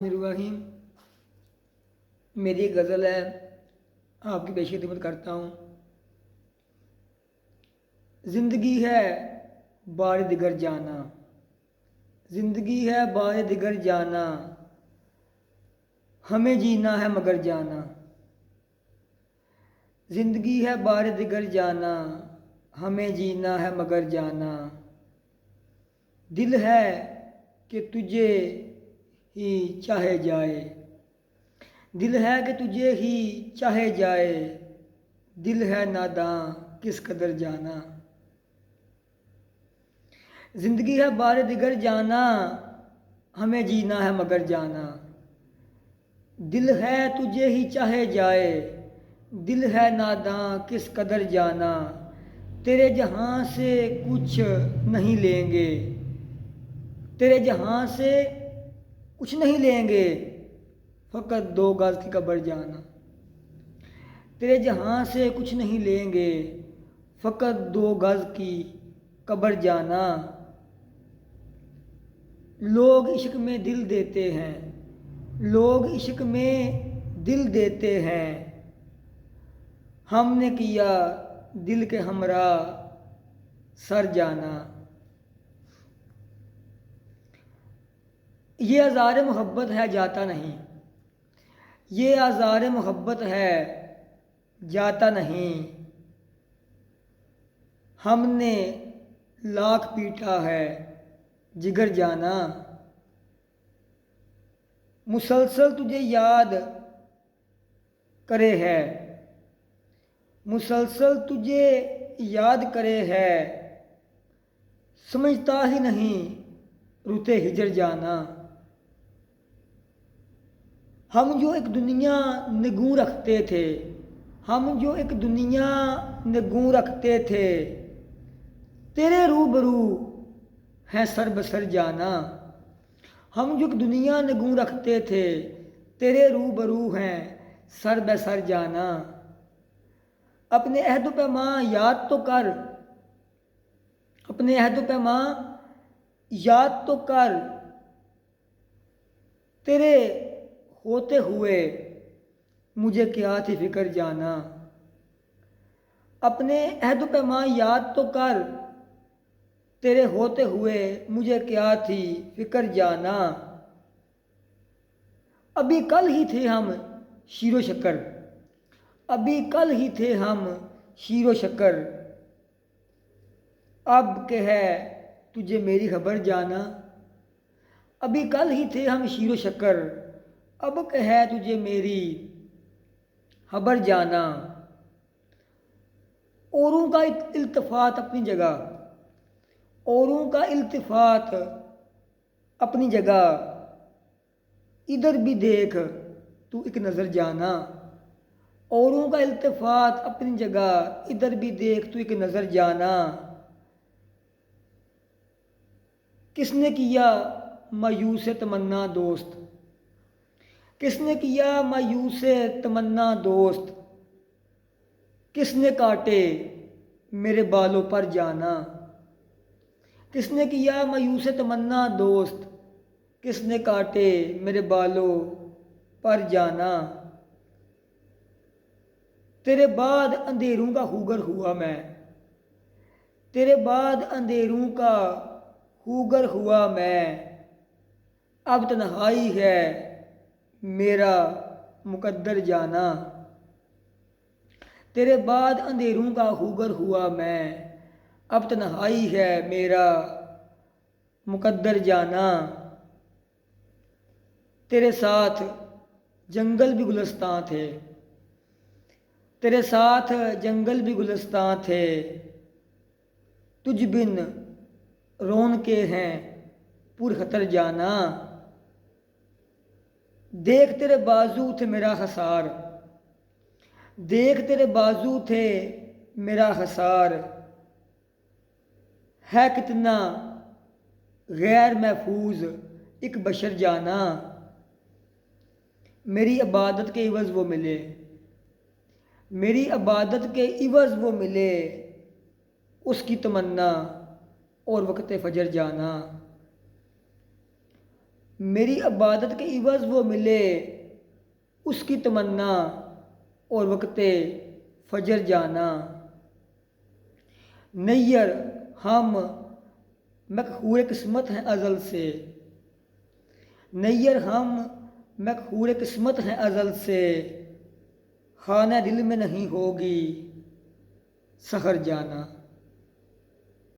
रहीम। मेरी गज़ल है, आपकी पेश खिदमत करता हूँ। ज़िंदगी है बार दिगर जाना, ज़िंदगी है बार दिगर जाना, हमें जीना है मगर जाना। ज़िंदगी है बार दिगर जाना, हमें जीना है मगर जाना। दिल है कि तुझे ही चाहे जाए, दिल है कि तुझे ही चाहे जाए, दिल है नादां किस कदर जाना। ज़िंदगी है बार दिगर जाना, हमें जीना है मगर जाना। दिल है तुझे ही चाहे जाए, दिल है नादां किस कदर जाना। तेरे जहाँ से कुछ नहीं लेंगे, तेरे जहाँ से कुछ नहीं लेंगे, फ़कत 2 गज़ की कब्र जाना। तेरे जहाँ से कुछ नहीं लेंगे, फ़कत 2 गज़ की कब्र जाना। लोग इश्क में दिल देते हैं, लोग इश्क में दिल देते हैं, हमने किया दिल के हमरा सर जाना। ये आज़ार मोहब्बत है जाता नहीं, ये आज़ार मोहब्बत है जाता नहीं। हमने लाख पीटा है जिगर जाना। मुसलसल तुझे याद करे है, मुसलसल तुझे याद करे है, समझता ही नहीं रुते हिजर जाना। हम जो एक दुनिया निगूं रखते थे, हम जो एक दुनिया निगूं रखते थे, तेरे रूबरू है सर बसर जाना। हम जो एक दुनिया निगूं रखते थे, तेरे रूबरू हैं सर बसर जाना। अपने अहद पैमा याद तो कर, अपने अहद पैमा याद तो कर, तेरे होते हुए मुझे क्या थी फिक्र जाना। अपने अहद पैमा याद तो कर, तेरे होते हुए मुझे क्या थी फिक्र जाना। अभी कल ही थे हम शीरो शक्कर, अभी कल ही थे हम शीरो शक्कर, अब के है तुझे मेरी खबर जाना। अभी कल ही थे हम शीरो शक्कर, अब के है तुझे मेरी खबर जाना। औरों का इल्तिफात अपनी जगह, औरों का इल्तिफात अपनी जगह, इधर भी देख तू एक नज़र जाना। औरों का इल्तिफात अपनी जगह, इधर भी देख तू एक नज़र जाना। किसने किया मायूस तमन्ना दोस्त, किसने किया मायूस तमन्ना दोस्त, किसने काटे मेरे बालों पर जाना। किसने किया मायूस तमन्ना दोस्त, किसने काटे मेरे बालों पर जाना। तेरे बाद अंधेरों का हुगर हुआ मैं, तेरे बाद अंधेरों का हुगर हुआ मैं, अब तन्हाई है मेरा मुकद्दर जाना। तेरे बाद अंधेरों का हुगर हुआ मैं, अब तन्हाई है मेरा मुकद्दर जाना। तेरे साथ जंगल भी गुलस्तां थे, तेरे साथ जंगल भी गुलस्तां थे, तुझ बिन रौन के हैं पुरखतर जाना। देख तेरे बाजू थे मेरा हसार, देख तेरे बाजू थे मेरा हसार, है कितना गैर महफूज एक बशर जाना। मेरी इबादत के इवज़ वो मिले, मेरी इबादत के इवज़ वो मिले, उसकी तमन्ना और वक़्त फ़जर जाना। मेरी इबादत के इवज़ वो मिले उसकी तमन्ना और वक्ते फजर जाना। नैयर हम मकहूर किस्मत हैं अज़ल से, नैयर हम मकहूर किस्मत हैं अज़ल से, खाना दिल में नहीं होगी सहर जाना।